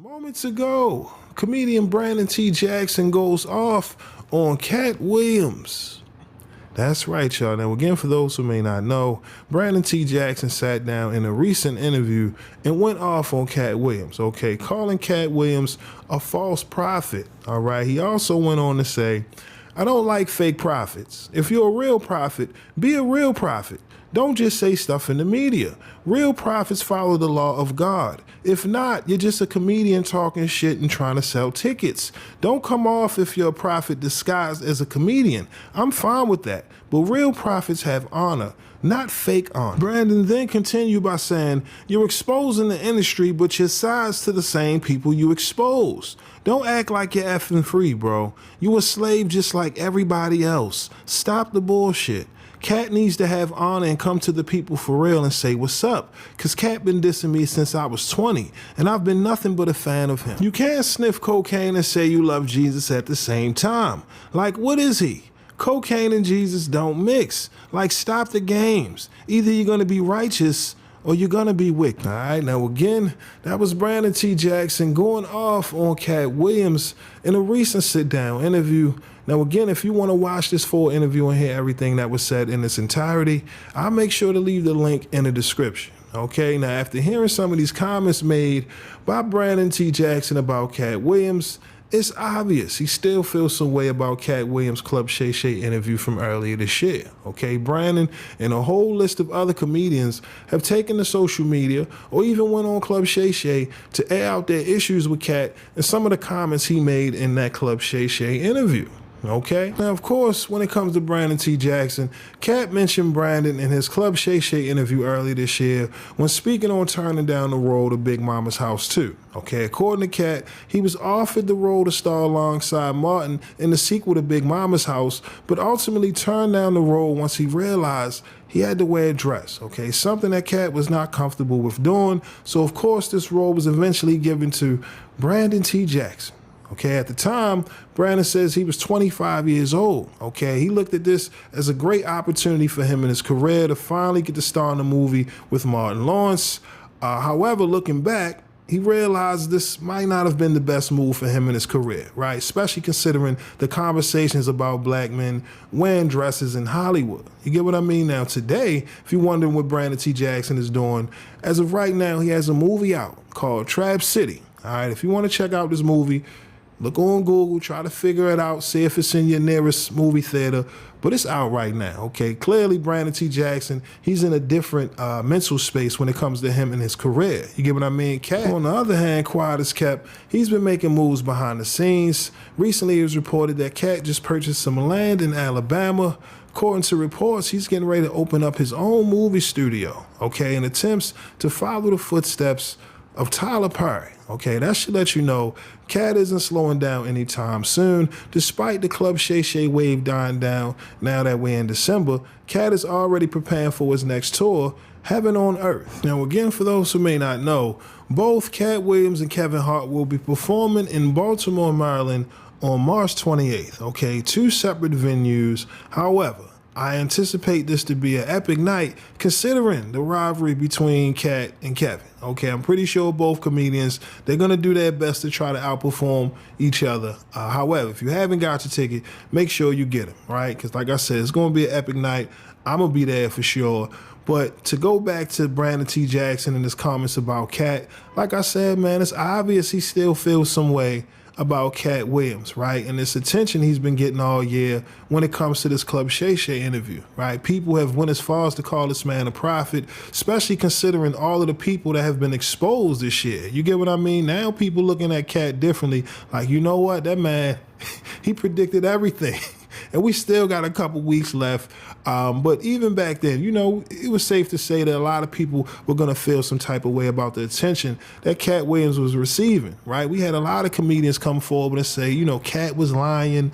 Moments ago, comedian Brandon T. Jackson goes off on Katt Williams. That's right, y'all. Now, again, for those who may not know, Brandon T. Jackson sat down in a recent interview and went off on Katt Williams, okay, calling Katt Williams a false prophet, all right? He also went on to say, I don't like fake prophets. If you're a real prophet, be a real prophet. Don't just say stuff in the media. Real prophets follow the law of God. If not, you're just a comedian talking shit and trying to sell tickets. Don't come off if you're a prophet disguised as a comedian. I'm fine with that. But real prophets have honor, not fake honor. Brandon then continued by saying, you're exposing the industry, but your sides to the same people you expose. Don't act like you're effing free, bro. You a slave just like everybody else. Stop the bullshit. Katt needs to have honor and come to the people for real and say what's up. Cause Katt been dissing me since I was 20 and I've been nothing but a fan of him. You can't sniff cocaine and say you love Jesus at the same time. Like, what is he? Cocaine and Jesus don't mix. Like, stop the games. Either you're gonna be righteous or you're gonna be wicked. All right, now again, that was Brandon T. Jackson going off on Katt Williams in a recent sit-down interview. Now again, if you want to watch this full interview and hear everything that was said in its entirety, I'll make sure to leave the link in the description. Okay, now after hearing some of these comments made by Brandon T. Jackson about Katt Williams, it's obvious he still feels some way about Katt Williams' Club Shay Shay interview from earlier this year. Okay, Brandon and a whole list of other comedians have taken to social media or even went on Club Shay Shay to air out their issues with Katt and some of the comments he made in that Club Shay Shay interview. Okay. Now, of course, when it comes to Brandon T. Jackson, Katt mentioned Brandon in his Club Shay Shay interview earlier this year when speaking on turning down the role of Big Mama's House 2. Okay, according to Katt, he was offered the role to star alongside Martin in the sequel to Big Mama's House, but ultimately turned down the role once he realized he had to wear a dress, okay, something that Katt was not comfortable with doing. So, of course, this role was eventually given to Brandon T. Jackson. Okay, at the time, Brandon says he was 25 years old. Okay, he looked at this as a great opportunity for him in his career to finally get to star in a movie with Martin Lawrence. However, looking back, he realized this might not have been the best move for him in his career, right? Especially considering the conversations about black men wearing dresses in Hollywood. You get what I mean? Now, today, if you're wondering what Brandon T. Jackson is doing, as of right now, he has a movie out called Trap City. All right, if you want to check out this movie, look on Google, try to figure it out, see if it's in your nearest movie theater, but it's out right now, okay? Clearly, Brandon T. Jackson, he's in a different mental space when it comes to him and his career. You get what I mean? Katt, on the other hand, quiet as kept, he's been making moves behind the scenes. Recently, it was reported that Katt just purchased some land in Alabama. According to reports, he's getting ready to open up his own movie studio, okay, in attempts to follow the footsteps of Tyler Perry. Okay, that should let you know Katt isn't slowing down anytime soon. Despite the Club Shay Shay wave dying down now that we're in December, Katt is already preparing for his next tour, Heaven on Earth. Now again, for those who may not know, both Katt Williams and Kevin Hart will be performing in Baltimore, Maryland on March 28th. Okay, two separate venues. However, I anticipate this to be an epic night considering the rivalry between Katt and Kevin. Okay, I'm pretty sure both comedians, they're going to do their best to try to outperform each other. However, if you haven't got your ticket, make sure you get them, right? Because like I said, it's going to be an epic night. I'm going to be there for sure. But to go back to Brandon T. Jackson and his comments about Katt, like I said, man, it's obvious he still feels some way about Katt Williams, right? And this attention he's been getting all year when it comes to this Club Shay Shay interview, right? People have went as far as to call this man a prophet, especially considering all of the people that have been exposed this year. You get what I mean? Now people looking at Katt differently, like, you know what? That man, he predicted everything. And we still got a couple weeks left. But even back then, you know, it was safe to say that a lot of people were going to feel some type of way about the attention that Katt Williams was receiving, right? We had a lot of comedians come forward and say, you know, Katt was lying.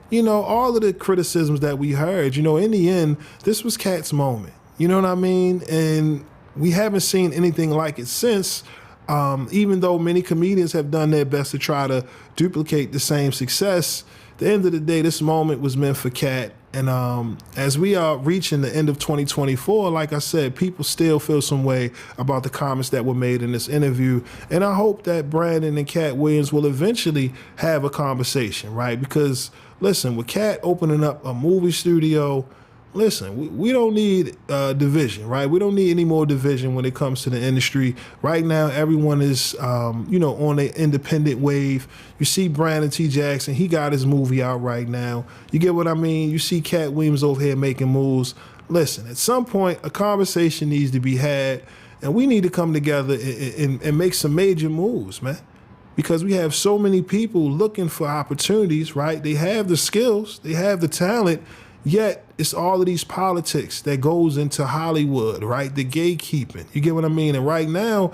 You know, all of the criticisms that we heard, you know, in the end, this was Katt's moment. You know what I mean? And we haven't seen anything like it since. Even though many comedians have done their best to try to duplicate the same success, at the end of the day, this moment was meant for Katt. And as we are reaching the end of 2024, like I said, people still feel some way about the comments that were made in this interview. And I hope that Brandon and Katt Williams will eventually have a conversation, right? Because, listen, with Katt opening up a movie studio, listen, we don't need division, right? We don't need any more division when it comes to the industry. Right now, everyone is, on an independent wave. You see Brandon T. Jackson, he got his movie out right now. You get what I mean? You see Katt Williams over here making moves. Listen, at some point, a conversation needs to be had, and we need to come together and make some major moves, man. Because we have so many people looking for opportunities, right? They have the skills, they have the talent, yet it's all of these politics that goes into Hollywood, right? The gatekeeping. You get what I mean? And right now,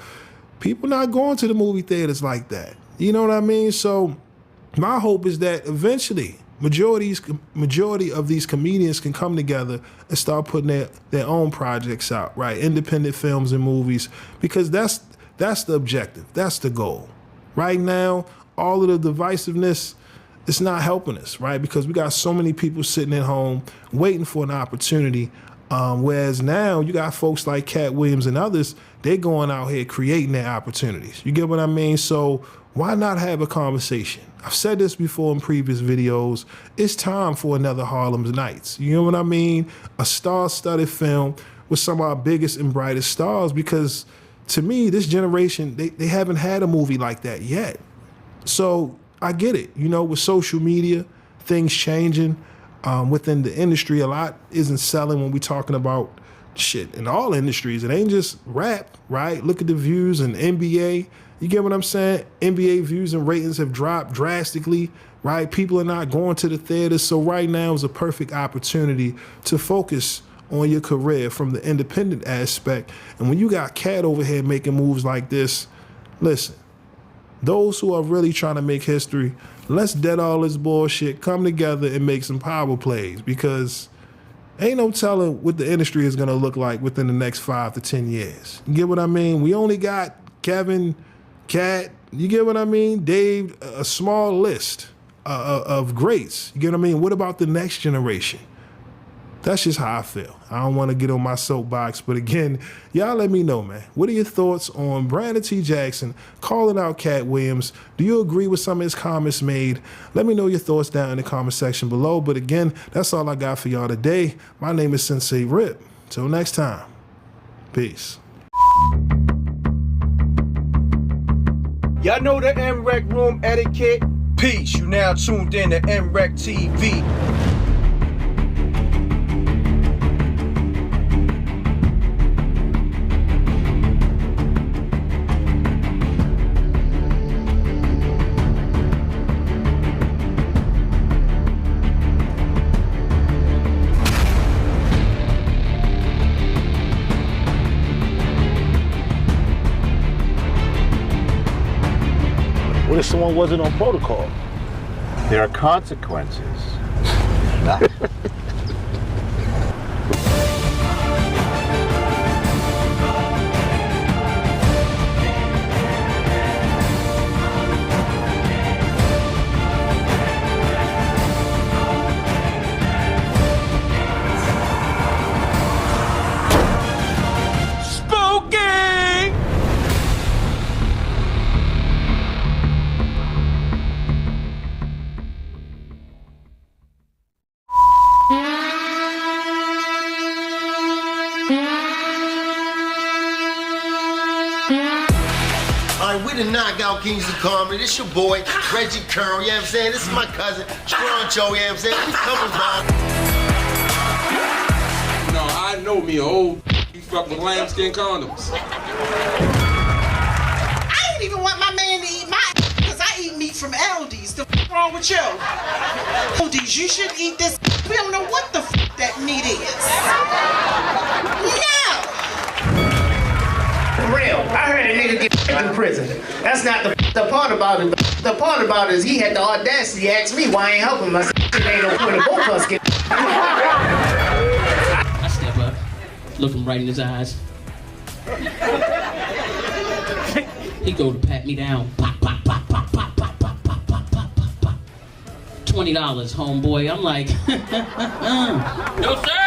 people not going to the movie theaters like that. You know what I mean? So my hope is that eventually majority of these comedians can come together and start putting their own projects out, right? Independent films and movies, because that's the objective. That's the goal. Right now, all of the divisiveness, it's not helping us, right? Because we got so many people sitting at home waiting for an opportunity. Whereas now you got folks like Katt Williams and others, they're going out here creating their opportunities. You get what I mean? So why not have a conversation? I've said this before in previous videos. It's time for another Harlem's Nights. You know what I mean? A star-studded film with some of our biggest and brightest stars, because to me, this generation, they haven't had a movie like that yet. So I get it. With social media, things changing within the industry, a lot isn't selling when we're talking about shit in all industries. It ain't just rap, right? Look at the views in NBA. You get what I'm saying? NBA views and ratings have dropped drastically, right? People are not going to the theaters. So right now is a perfect opportunity to focus on your career from the independent aspect. And when you got Katt over here making moves like this, listen, those who are really trying to make history, let's dead all this bullshit, come together and make some power plays, because ain't no telling what the industry is going to look like within the next 5 to 10 years. You get what I mean? We only got Kevin, Katt, you get what I mean? Dave, a small list of greats. You get what I mean? What about the next generation? That's just how I feel. I don't want to get on my soapbox, but again, y'all let me know, man. What are your thoughts on Brandon T. Jackson calling out Katt Williams? Do you agree with some of his comments made? Let me know your thoughts down in the comment section below. But again, that's all I got for y'all today. My name is SenseiRip. Till next time, peace. Y'all know the MREC room etiquette. Peace. You now tuned in to MREC TV. What if someone wasn't on protocol? There are consequences. We the Knockout Kings of Comedy. This your boy, Reggie Curl, you know what I'm saying? This is my cousin, Stroncho, you know what I'm saying? We coming by. No, I know me, old you fuck with lambskin condoms. I don't even want my man to eat my because I eat meat from Aldi's. The wrong with you? Aldi's, you should eat this. We don't know what the that meat is. No! For real, I heard a nigga get in prison. That's not the part about it. The part about it is he had the audacity to ask me why I ain't helping him. I said, it ain't no point of both of us get. I step up, look him right in his eyes. He go to pat me down. Pop, pop, pop, pop, pop, pop, pop, pop, pop, pop, pop, pop. $20, homeboy. I'm like, no sir.